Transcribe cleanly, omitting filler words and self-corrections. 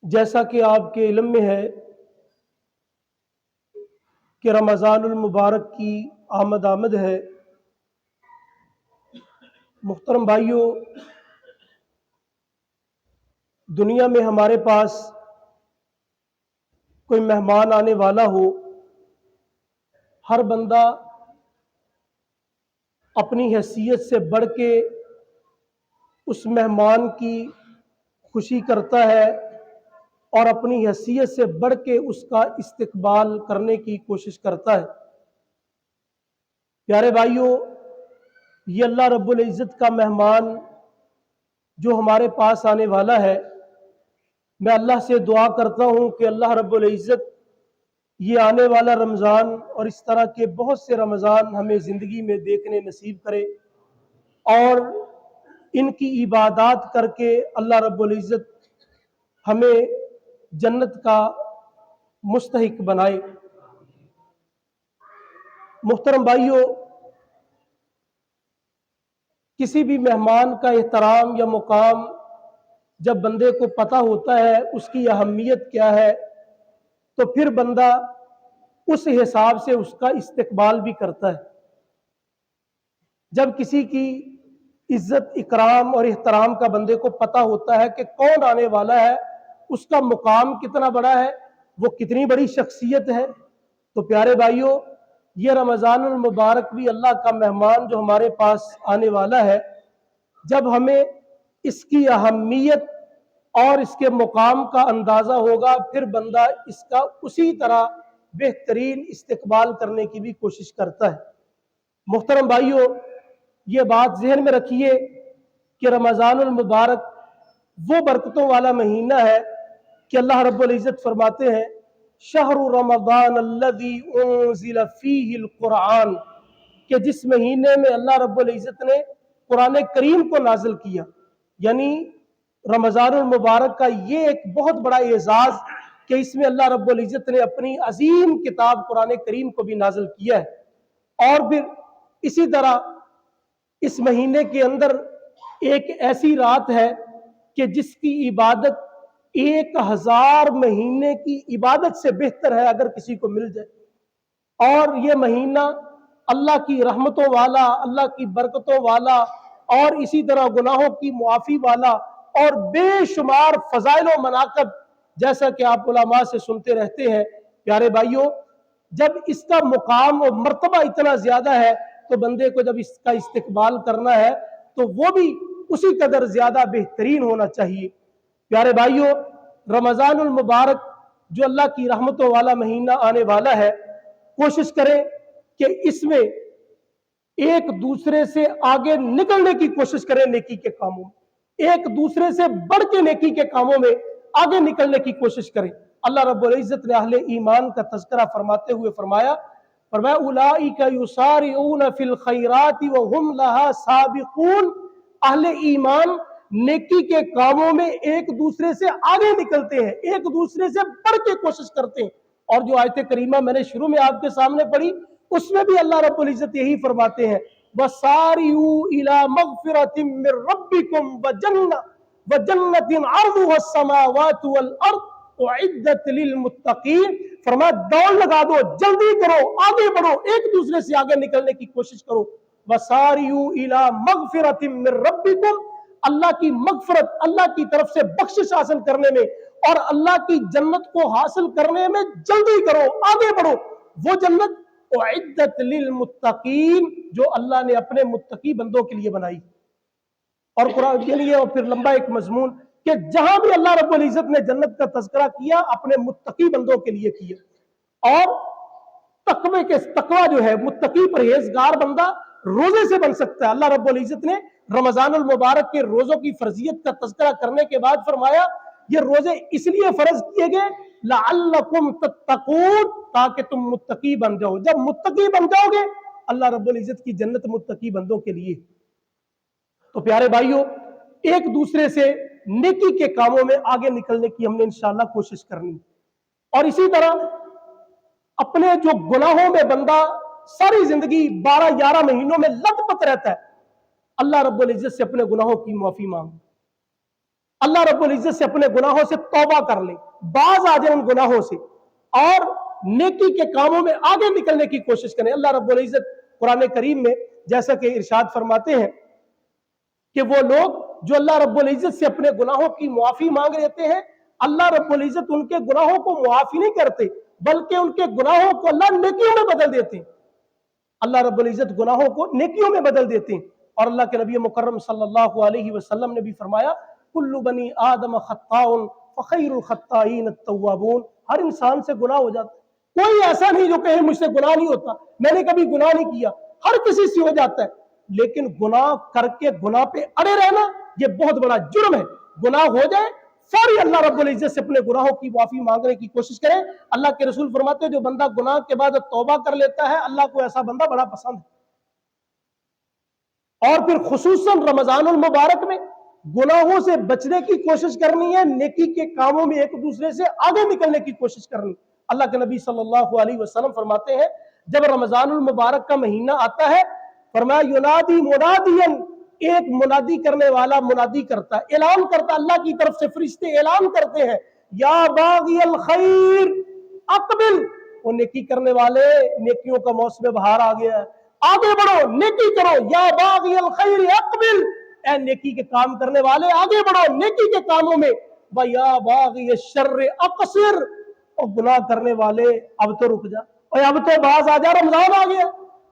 جیسا کہ آپ کے علم میں ہے کہ رمضان المبارک کی آمد ہے۔ محترم بھائیوں، دنیا میں ہمارے پاس کوئی مہمان آنے والا ہو، ہر بندہ اپنی حیثیت سے بڑھ کے اس مہمان کی خوشی کرتا ہے اور اپنی حیثیت سے بڑھ کے اس کا استقبال کرنے کی کوشش کرتا ہے۔ پیارے بھائیوں، یہ اللہ رب العزت کا مہمان جو ہمارے پاس آنے والا ہے، میں اللہ سے دعا کرتا ہوں کہ اللہ رب العزت یہ آنے والا رمضان اور اس طرح کے بہت سے رمضان ہمیں زندگی میں دیکھنے نصیب کرے اور ان کی عبادات کر کے اللہ رب العزت ہمیں جنت کا مستحق بنائے۔ محترم بھائیوں، کسی بھی مہمان کا احترام یا مقام جب بندے کو پتہ ہوتا ہے اس کی اہمیت کیا ہے، تو پھر بندہ اس حساب سے اس کا استقبال بھی کرتا ہے۔ جب کسی کی عزت اکرام اور احترام کا بندے کو پتہ ہوتا ہے کہ کون آنے والا ہے، اس کا مقام کتنا بڑا ہے، وہ کتنی بڑی شخصیت ہے، تو پیارے بھائیوں، یہ رمضان المبارک بھی اللہ کا مہمان جو ہمارے پاس آنے والا ہے، جب ہمیں اس کی اہمیت اور اس کے مقام کا اندازہ ہوگا، پھر بندہ اس کا اسی طرح بہترین استقبال کرنے کی بھی کوشش کرتا ہے۔ محترم بھائیوں، یہ بات ذہن میں رکھیے کہ رمضان المبارک وہ برکتوں والا مہینہ ہے کہ اللہ رب العزت فرماتے ہیں شہر رمضان الذی انزل فیہ القرآن، کہ جس مہینے میں اللہ رب العزت نے قرآن کریم کو نازل کیا، یعنی رمضان المبارک کا یہ ایک بہت بڑا اعزاز کہ اس میں اللہ رب العزت نے اپنی عظیم کتاب قرآن کریم کو بھی نازل کیا ہے۔ اور پھر اسی طرح اس مہینے کے اندر ایک ایسی رات ہے کہ جس کی عبادت 1000 مہینے کی عبادت سے بہتر ہے اگر کسی کو مل جائے۔ اور یہ مہینہ اللہ کی رحمتوں والا، اللہ کی برکتوں والا اور اسی طرح گناہوں کی معافی والا اور بے شمار فضائل و مناقب، جیسا کہ آپ علماء سے سنتے رہتے ہیں۔ پیارے بھائیوں، جب اس کا مقام و مرتبہ اتنا زیادہ ہے تو بندے کو جب اس کا استقبال کرنا ہے تو وہ بھی اسی قدر زیادہ بہترین ہونا چاہیے۔ پیارے بھائیوں، رمضان المبارک جو اللہ کی رحمتوں والا مہینہ آنے والا ہے، کوشش کریں کہ اس میں ایک دوسرے سے آگے نکلنے کی کوشش کریں، نیکی کے کاموں میں ایک دوسرے سے بڑھ کے نیکی کے کاموں میں آگے نکلنے کی کوشش کریں۔ اللہ رب العزت نے اہل ایمان کا تذکرہ فرماتے ہوئے فرمایا اولئک یسارعون فی الخیرات وہم لہا سابقون، اہل ایمان نیکی کے کاموں میں ایک دوسرے سے آگے نکلتے ہیں، ایک دوسرے سے بڑھ کے کوشش کرتے ہیں۔ اور جو آیت کریمہ میں نے شروع میں آپ کے سامنے پڑھی، اس میں بھی اللہ رب العزت یہی فرماتے ہیں وَسَارِعُوا إِلَى مَغْفِرَةٍ مِّن رَّبِّكُمْ وَجَنَّةٍ عَرْضُهَا السَّمَاوَاتُ وَالْأَرْضُ أُعِدَّتْ لِلْمُتَّقِينَ، فرمایا دوڑ لگا دو، جلدی کرو، آگے بڑھو، ایک دوسرے سے آگے نکلنے کی کوشش کرو۔ وَسَارِعُوا إِلَى مَغْفِرَةٍ مِّن رَّبِّكُمْ، اللہ کی مغفرت، اللہ کی طرف سے بخشش حاصل کرنے میں اور اللہ کی جنت کو حاصل کرنے میں جلدی کرو، آگے بڑھو۔ وہ جنت اعدت للمتقین جو اللہ نے اپنے متقی بندوں کے لیے بنائی۔ اور قرآن کے لیے اور پھر لمبا ایک مضمون کہ جہاں بھی اللہ رب العزت نے جنت کا تذکرہ کیا اپنے متقی بندوں کے لیے کیا۔ اور تقوی جو ہے، متقی پرہیزگار بندہ روزے سے بن سکتا ہے۔ اللہ رب العزت نے رمضان المبارک کے روزوں کی فرضیت کا تذکرہ کرنے کے بعد فرمایا یہ روزے اس لیے فرض کیے گئے لعلکم تتقون، تاکہ تم متقی بن جاؤ۔ جب متقی بن جاؤ گے اللہ رب العزت کی جنت متقی بندوں کے لیے۔ تو پیارے بھائیوں، ایک دوسرے سے نیکی کے کاموں میں آگے نکلنے کی ہم نے انشاءاللہ کوشش کرنی۔ اور اسی طرح اپنے جو گناہوں میں بندہ ساری زندگی 12-11 مہینوں میں لت پت رہتا ہے، اللہ رب العزت سے اپنے گناہوں کی معافی مانگ، اللہ رب العزت سے اپنے گناہوں سے توبہ کر لیں، باز آ جائیں ان گناہوں سے اور نیکی کے کاموں میں آگے نکلنے کی کوشش کریں۔ اللہ رب العزت قرآن کریم میں جیسا کہ ارشاد فرماتے ہیں کہ وہ لوگ جو اللہ رب العزت سے اپنے گناہوں کی معافی مانگ لیتے ہیں، اللہ رب العزت ان کے گناہوں کو معافی نہیں کرتے بلکہ ان کے گناہوں کو اللہ نیکیوں میں بدل دیتے ہیں۔ اللہ رب العزت گناہوں کو نیکیوں میں بدل دیتے ہیں۔ اور اللہ کے نبی مکرم صلی اللہ علیہ وسلم نے بھی فرمایا کل بنی آدم خطاء فخیر الخطائین التوابون، ہر انسان سے گناہ ہو جاتا ہے، کوئی ایسا نہیں جو کہے مجھ سے گناہ نہیں ہوتا، میں نے کبھی گناہ نہیں کیا، ہر کسی سے ہو جاتا ہے، لیکن گناہ کر کے گناہ پہ اڑے رہنا یہ بہت بڑا جرم ہے۔ گناہ ہو جائے فوری اللہ رب العزت سے اپنے گناہوں کی معافی مانگنے کی کوشش کریں۔ اللہ کے رسول فرماتے ہیں جو بندہ گناہ کے بعد توبہ کر لیتا ہے اللہ کو ایسا بندہ بڑا پسند ہے۔ اور پھر خصوصاً رمضان المبارک میں گناہوں سے بچنے کی کوشش کرنی ہے، نیکی کے کاموں میں ایک دوسرے سے آگے نکلنے کی کوشش کرنی۔ اللہ کے نبی صلی اللہ علیہ وسلم فرماتے ہیں جب رمضان المبارک کا مہینہ آتا ہے فرمایا ینادی منادین، ایک منادی کرنے والا منادی کرتا ہے، اعلان کرتا ہے، اللہ کی طرف سے فرشتے اعلان کرتے ہیں یا باغی الخیر اقبل، وہ نیکی کرنے والے نیکیوں کا موسم بہار آ گیا ہے، آگے بڑھو نیکی کرو، یا باغی الخیر اقبل، اے نیکی کے کام کرنے والے آگے بڑھو نیکی کے کاموں میں، وَيَا بَاغِيَ الشَّرِّ اقصر، اور گناہ کرنے والے اب تو رک جا، اور اب تو باز آ جا رمضان آ گیا۔